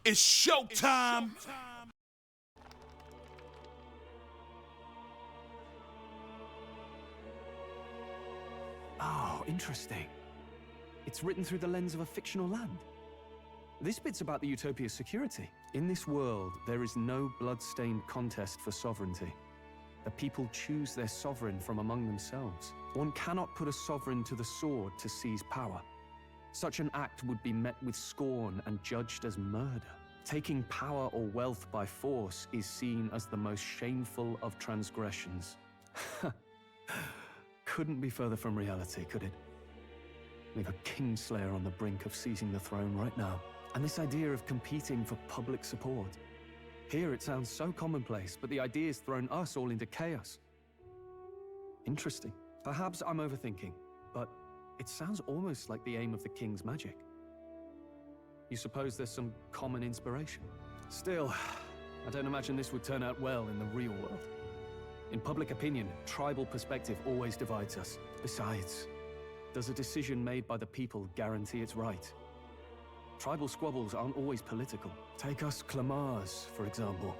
It's showtime! Oh, interesting. It's written through the lens of a fictional land. This bit's about the utopia's security. In this world, there is no blood-stained contest for sovereignty. The people choose their sovereign from among themselves. One cannot put a sovereign to the sword to seize power. Such an act would be met with scorn and judged as murder. Taking power or wealth by force is seen as the most shameful of transgressions. Couldn't be further from reality, could it? We've a kingslayer on the brink of seizing the throne right now. And this idea of competing for public support. Here it sounds so commonplace, but the idea's thrown us all into chaos. Interesting. Perhaps I'm overthinking, but it sounds almost like the aim of the king's magic. You suppose there's some common inspiration? Still, I don't imagine this would turn out well in the real world. In public opinion, tribal perspective always divides us. Besides, does a decision made by the people guarantee it's right? Tribal squabbles aren't always political. Take us Clamars, for example.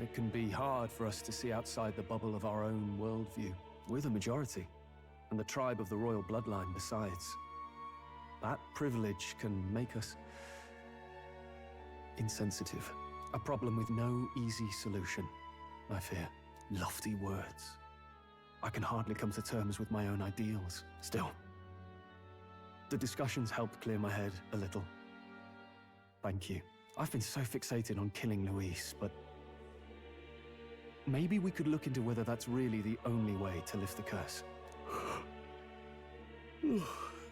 It can be hard for us to see outside the bubble of our own worldview. We're the majority, and the tribe of the royal bloodline besides. That privilege can make us insensitive. A problem with no easy solution, I fear. Lofty words. I can hardly come to terms with my own ideals. Still, the discussions helped clear my head a little. Thank you. I've been so fixated on killing Luis, but maybe we could look into whether that's really the only way to lift the curse.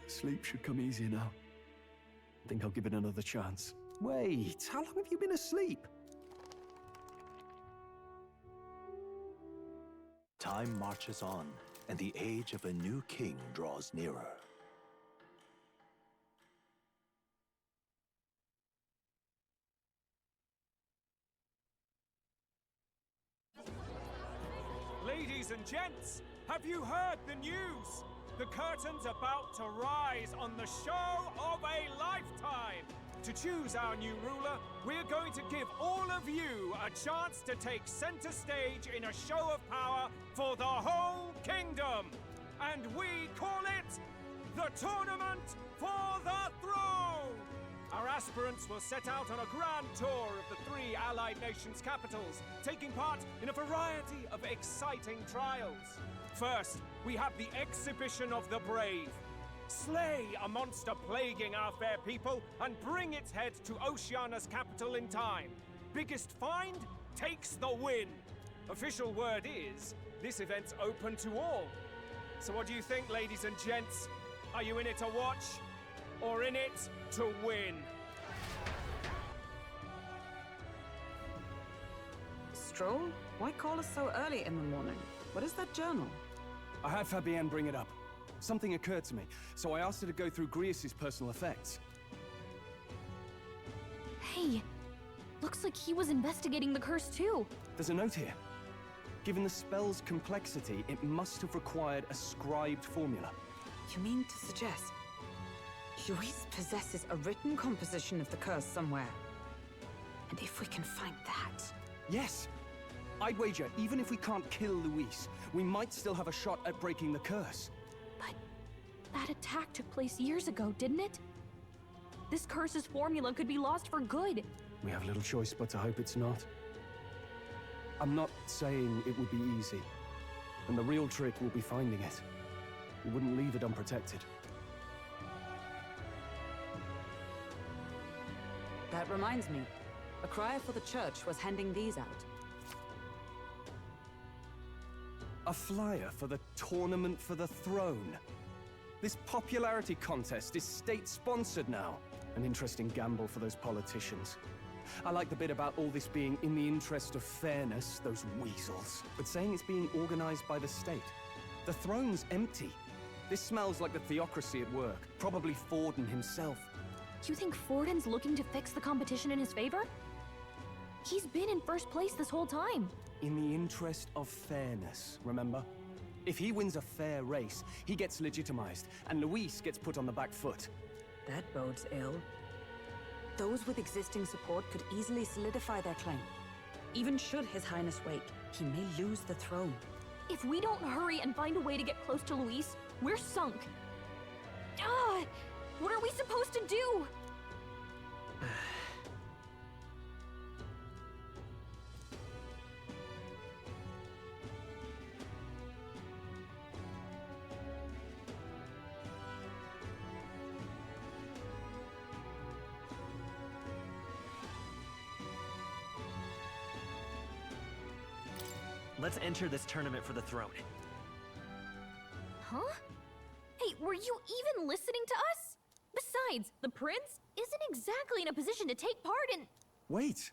Sleep should come easier now. I think I'll give it another chance. Wait, how long have you been asleep? Time marches on, and the age of a new king draws nearer. Ladies and gents, have you heard the news? The curtain's about to rise on the show of a lifetime. To choose our new ruler, we're going to give all of you a chance to take center stage in a show of power for the whole kingdom. And we call it the Tournament for the Throne. Our aspirants will set out on a grand tour of the 3 allied nations' capitals, taking part in a variety of exciting trials. First, we have the Exhibition of the Brave. Slay a monster plaguing our fair people and bring its head to Oceania's capital in time. Biggest find takes the win. Official word is, this event's open to all. So what do you think, ladies and gents? Are you in it to watch, or in it to win? Stroll? Why call us so early in the morning? What is that journal? I had Fabienne bring it up. Something occurred to me, so I asked her to go through Grius' personal effects. Hey, looks like he was investigating the curse too. There's a note here. Given the spell's complexity, it must have required a scribed formula. You mean to suggest Luis possesses a written composition of the curse somewhere? And if we can find that... Yes! I'd wager, even if we can't kill Luis, we might still have a shot at breaking the curse. But that attack took place years ago, didn't it? This curse's formula could be lost for good. We have little choice but to hope it's not. I'm not saying it would be easy. And the real trick will be finding it. We wouldn't leave it unprotected. That reminds me. A crier for the church was handing these out. A flyer for the Tournament for the Throne. This popularity contest is state-sponsored now. An interesting gamble for those politicians. I like the bit about all this being in the interest of fairness, those weasels. But saying it's being organized by the state. The throne's empty. This smells like the theocracy at work. Probably Forden himself. You think Forden's looking to fix the competition in his favor? He's been in first place this whole time. In the interest of fairness, remember? If he wins a fair race, he gets legitimized, and Luis gets put on the back foot. That bodes ill. those with existing support could easily solidify their claim. Even should His Highness wake, he may lose the throne. If we don't hurry and find a way to get close to Luis, we're sunk. Ah! What are we supposed to do? Let's enter this tournament for the throne. Huh? Hey, were you even listening to us? Besides, the prince isn't exactly in a position to take part in... Wait.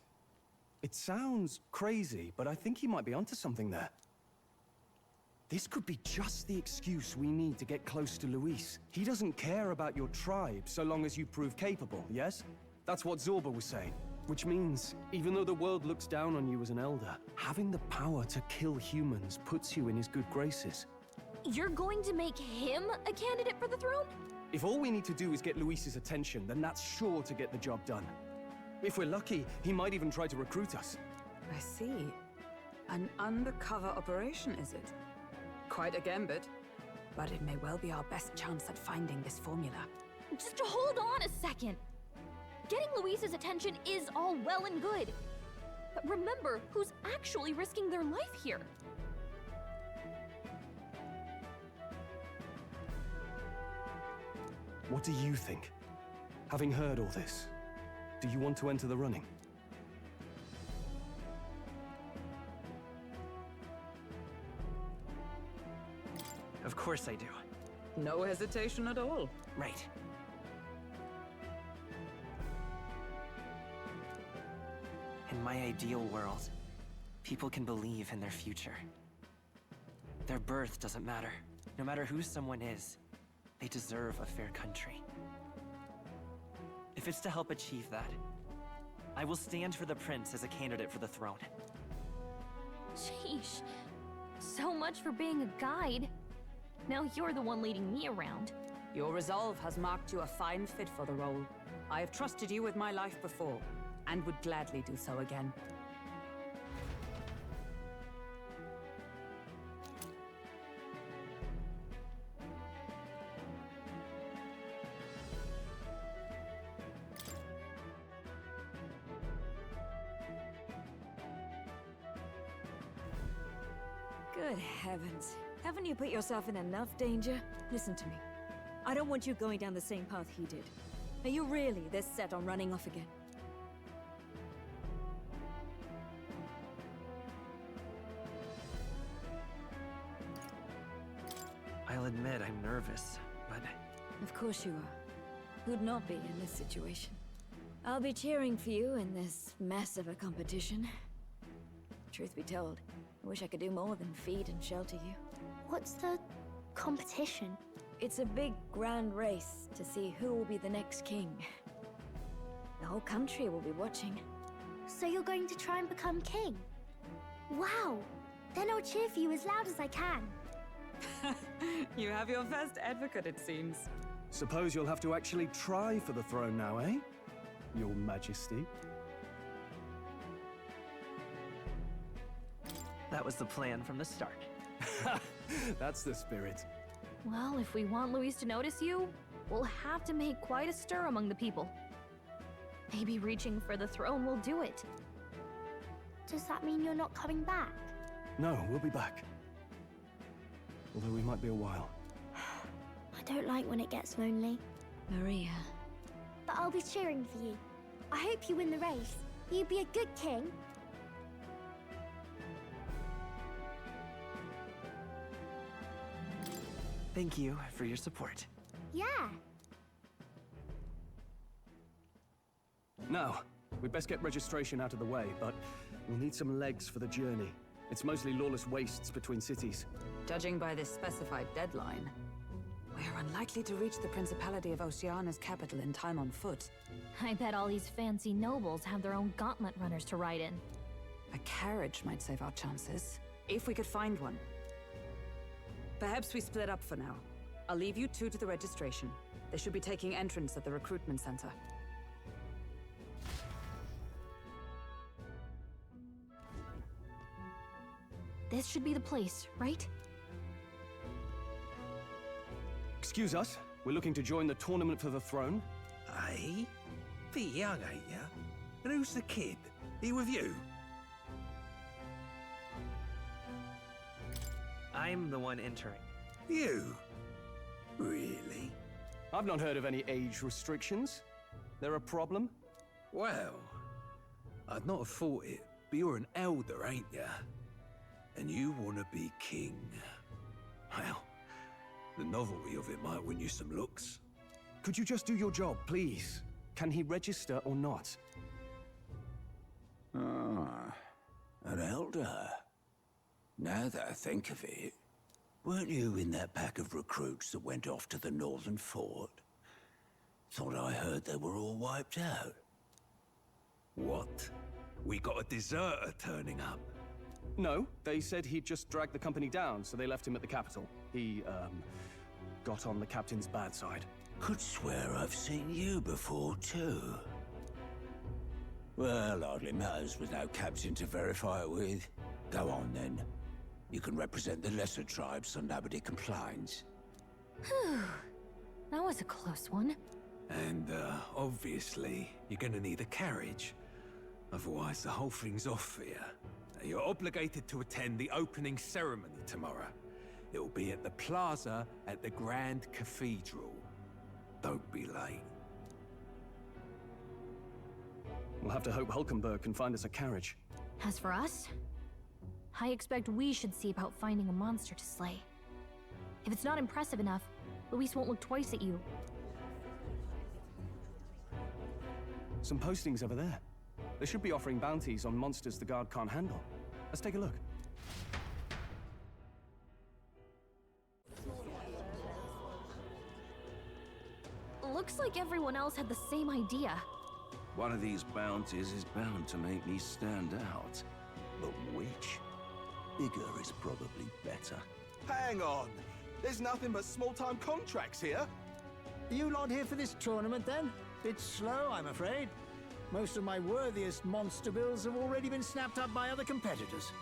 It sounds crazy, but I think he might be onto something there. This could be just the excuse we need to get close to Luis. He doesn't care about your tribe so long as you prove capable, yes? That's what Zorba was saying. Which means, even though the world looks down on you as an elder, having the power to kill humans puts you in his good graces. You're going to make him a candidate for the throne? If all we need to do is get Luis's attention, then that's sure to get the job done. If we're lucky, he might even try to recruit us. I see. An undercover operation, is it? Quite a gambit. But it may well be our best chance at finding this formula. Just hold on a second. Getting Luis's attention is all well and good. But remember who's actually risking their life here. What do you think? Having heard all this, do you want to enter the running? Of course I do. No hesitation at all. Right. In my ideal world, people can believe in their future. Their birth doesn't matter. No matter who someone is, they deserve a fair country. If it's to help achieve that, I will stand for the prince as a candidate for the throne. Sheesh. So much for being a guide. Now you're the one leading me around. Your resolve has marked you a fine fit for the role. I have trusted you with my life before, and would gladly do so again. Good heavens. Haven't you put yourself in enough danger? Listen to me. I don't want you going down the same path he did. Are you really this set on running off again? I'll admit I'm nervous, but... Of course you are. Who'd not be in this situation? I'll be cheering for you in this mess of a competition. Truth be told, I wish I could do more than feed and shelter you. What's the competition? It's a big, grand race to see who will be the next king. The whole country will be watching. So you're going to try and become king? Wow! Then I'll cheer for you as loud as I can. You have your first advocate, it seems. Suppose you'll have to actually try for the throne now, eh? Your Majesty. that was the plan from the start. That's the spirit. Well, if we want Luis to notice you, we'll have to make quite a stir among the people. Maybe reaching for the throne will do it. Does that mean you're not coming back? No, we'll be back. Although we might be a while. I don't like when it gets lonely. Maria. But I'll be cheering for you. I hope you win the race. You be a good king. Thank you for your support. Yeah. Now, we'd best get registration out of the way, but we'll need some legs for the journey. It's mostly lawless wastes between cities. Judging by this specified deadline, we're unlikely to reach the Principality of Oceana's capital in time on foot. I bet all these fancy nobles have their own gauntlet runners to ride in. A carriage might save our chances, if we could find one. Perhaps we split up for now. I'll leave you two to the registration. They should be taking entrance at the recruitment center. This should be the place, right? Excuse us, we're looking to join the tournament for the throne. Aye? Bit young, ain't ya? And who's the kid? He with you? I'm the one entering. You? Really? I've not heard of any age restrictions. There a problem? Well, I'd not have thought it, but you're an elder, ain't ya? And you want to be king. Well, the novelty of it might win you some looks. Could you just do your job, please? Can he register or not? Ah, an elder. Now that I think of it, weren't you in that pack of recruits that went off to the northern fort? Thought I heard they were all wiped out. What? We got a deserter turning up. No, they said he'd just dragged the company down, so they left him at the capital. He, got on the captain's bad side. Could swear I've seen you before, too. Well, hardly matters with no captain to verify it with. Go on, then. You can represent the lesser tribes so nobody complains. Whew. That was a close one. And, obviously, you're gonna need a carriage. Otherwise, the whole thing's off for you. You're obligated to attend the opening ceremony tomorrow. It'll be at the plaza at the Grand Cathedral. Don't be late. We'll have to hope Hulkenberg can find us a carriage. As for us, I expect we should see about finding a monster to slay. If it's not impressive enough, Luis won't look twice at you. Some postings over there. They should be offering bounties on monsters the guard can't handle. Let's take a look. Looks like everyone else had the same idea. One of these bounties is bound to make me stand out. But which? Bigger is probably better. Hang on! There's nothing but small-time contracts here! Are you lot here for this tournament, then? Bit slow, I'm afraid. Most of my worthiest monster bills have already been snapped up by other competitors.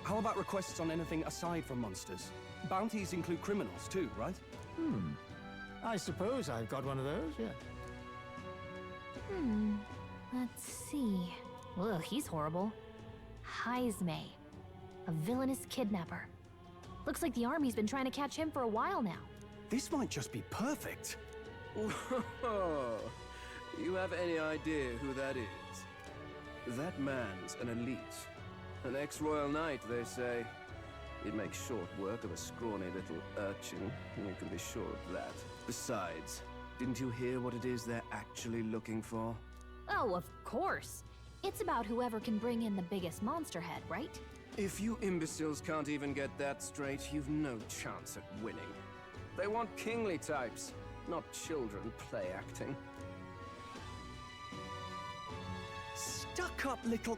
How about requests on anything aside from monsters? Bounties include criminals too, right? I suppose I've got one of those, yeah. Let's see. Ugh, he's horrible. Heisme. A villainous kidnapper. Looks like the army's been trying to catch him for a while now. This might just be perfect. Whoa. You have any idea who that is? That man's an elite. An ex-royal knight, they say. It makes short work of a scrawny little urchin, you can be sure of that. Besides, didn't you hear what it is they're actually looking for? Oh, of course. It's about whoever can bring in the biggest monster head, right? If you imbeciles can't even get that straight, you've no chance at winning. They want kingly types, not children play acting. Stuck-up little...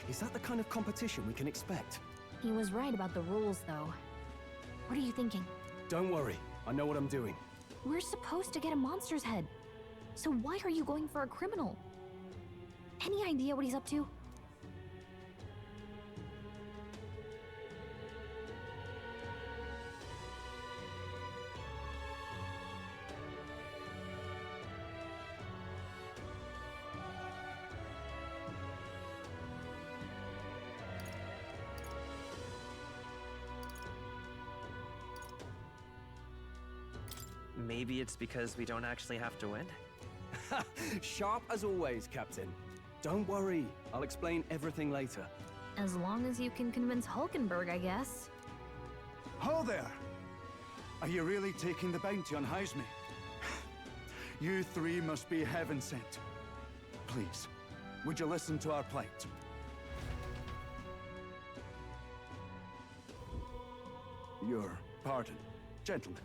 Is that the kind of competition we can expect? He was right about the rules, though. What are you thinking? Don't worry, I know what I'm doing. We're supposed to get a monster's head. So why are you going for a criminal? Any idea what he's up to? Maybe it's because we don't actually have to win? Sharp as always, Captain. Don't worry, I'll explain everything later. As long as you can convince Hulkenberg, I guess. Ho there! Are you really taking the bounty on Heisme? You three must be heaven sent. Please, would you listen to our plight? Your pardon, gentlemen.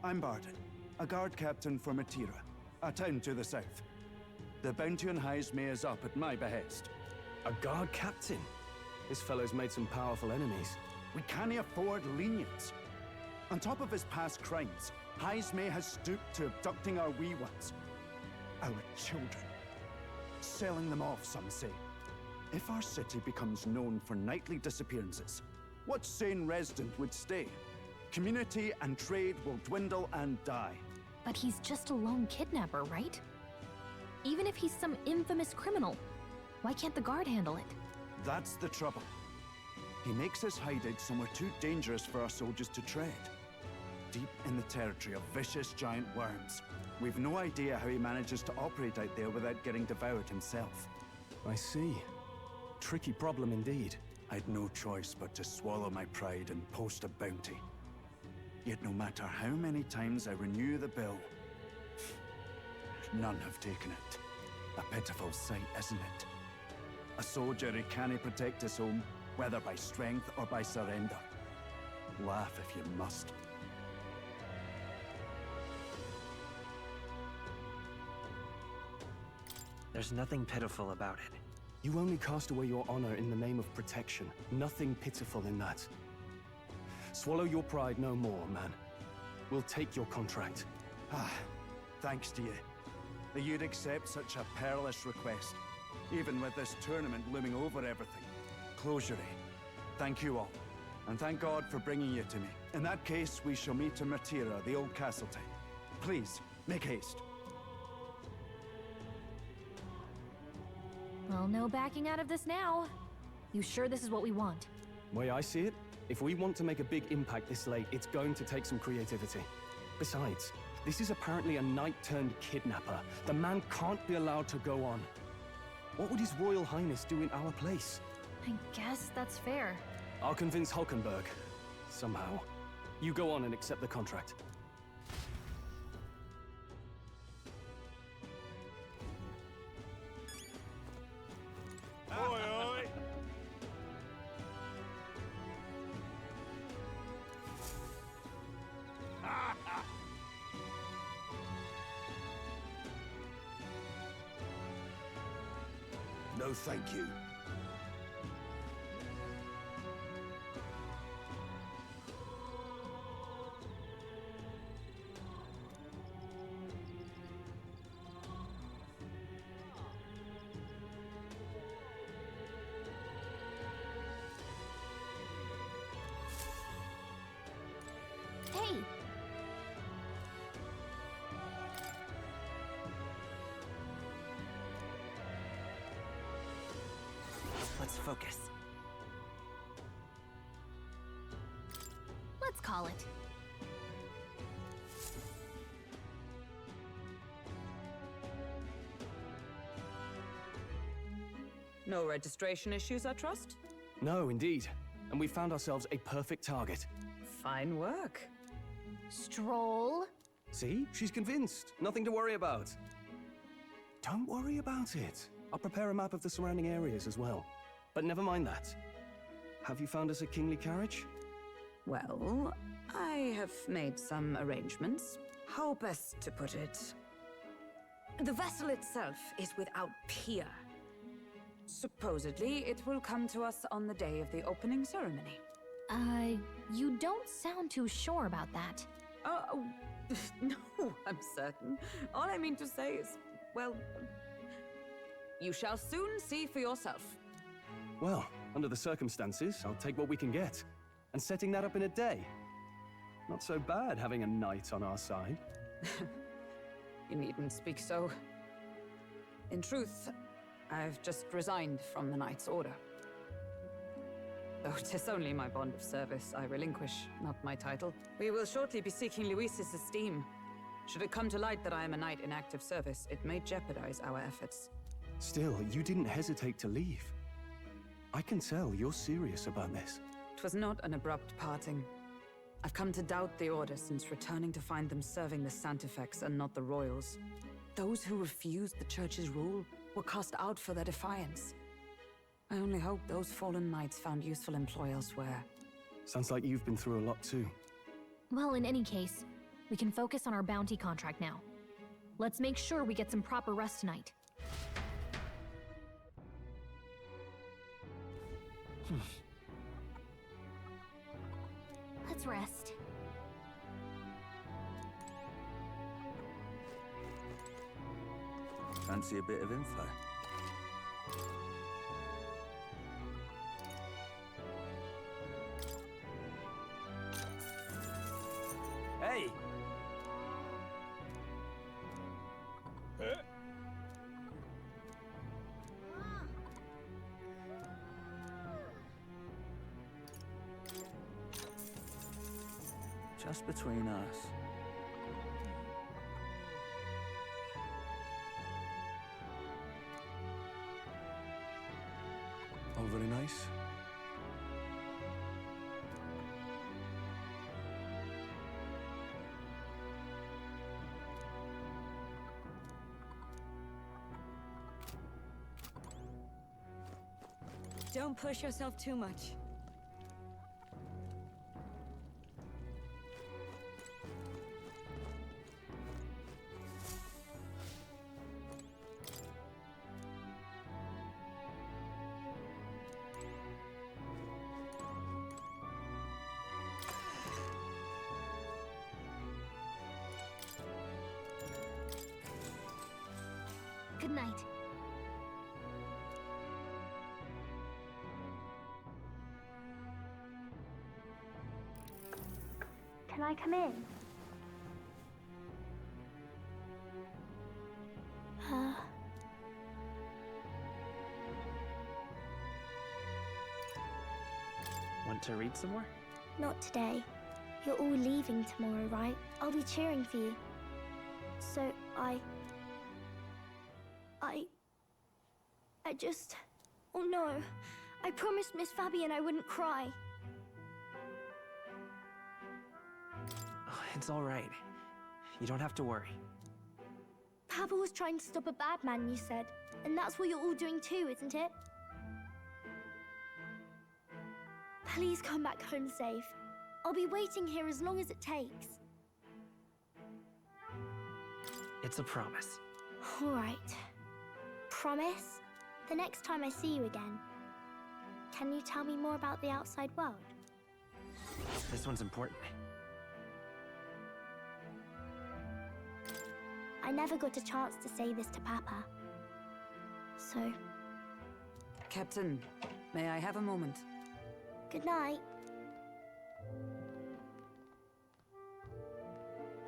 I'm Barton, a guard captain for Matira, a town to the south. The bounty on Heisme is up at my behest. A guard captain? This fellow's made some powerful enemies. We can't afford lenience. On top of his past crimes, Heisme has stooped to abducting our wee ones. Our children. Selling them off, some say. If our city becomes known for nightly disappearances, what sane resident would stay? Community and trade will dwindle and die. But he's just a lone kidnapper, right? Even if he's some infamous criminal, why can't the guard handle it? That's the trouble. He makes his hideout somewhere too dangerous for our soldiers to tread. Deep in the territory of vicious giant worms. We've no idea how he manages to operate out there without getting devoured himself. I see. Tricky problem indeed. I'd no choice but to swallow my pride and post a bounty. Yet no matter how many times I renew the bill, none have taken it. A pitiful sight, isn't it? A soldier who can't protect his home, whether by strength or by surrender. Laugh if you must. There's nothing pitiful about it. You only cast away your honor in the name of protection. Nothing pitiful in that. Swallow your pride no more, man. We'll take your contract. Thanks to you. That you'd accept such a perilous request, even with this tournament looming over everything. Closure, thank you all, and thank God for bringing you to me. In that case, we shall meet in Martira, the old castle town. Please, make haste. Well, no backing out of this now. You sure this is what we want? Way I see it, if we want to make a big impact this late, it's going to take some creativity. Besides, this is apparently a knight-turned-kidnapper. The man can't be allowed to go on. What would His Royal Highness do in our place? I guess that's fair. I'll convince Hulkenberg. Somehow. You go on and accept the contract. Oi, oi! No, thank you. Hey! Let's focus. Let's call it. No registration issues, I trust? No, indeed. And we found ourselves a perfect target. Fine work. Stroll. See? She's convinced. Nothing to worry about. Don't worry about it. I'll prepare a map of the surrounding areas as well. But never mind that. Have you found us a kingly carriage? Well, I have made some arrangements. How best to put it? The vessel itself is without peer. Supposedly, it will come to us on the day of the opening ceremony. You don't sound too sure about that. Oh, no, I'm certain. All I mean to say is, well, you shall soon see for yourself. Well, under the circumstances, I'll take what we can get. And setting that up in a day. Not so bad having a knight on our side. You needn't speak so. In truth, I've just resigned from the Knight's Order. Though 'tis only my bond of service I relinquish, not my title. We will shortly be seeking Luis's esteem. Should it come to light that I am a knight in active service, it may jeopardize our efforts. Still, you didn't hesitate to leave. I can tell you're serious about this. 'Twas not an abrupt parting. I've come to doubt the Order since returning to find them serving the Santifex and not the Royals. Those who refused the Church's rule were cast out for their defiance. I only hope those fallen knights found useful employ elsewhere. Sounds like you've been through a lot too. Well, in any case, we can focus on our bounty contract now. Let's make sure we get some proper rest tonight. Let's rest. Fancy a bit of info? Just between us. All very nice. Don't push yourself too much. Good night. Can I come in? Want to read some more? Not today. You're all leaving tomorrow, right? I'll be cheering for you. So I just... Oh no. I promised Miss Fabian I wouldn't cry. Oh, it's all right. You don't have to worry. Papa was trying to stop a bad man, you said. And that's what you're all doing too, isn't it? Please come back home safe. I'll be waiting here as long as it takes. It's a promise. All right. Promise? The next time I see you again, can you tell me more about the outside world? This one's important. I never got a chance to say this to Papa. So, Captain, may I have a moment? good night.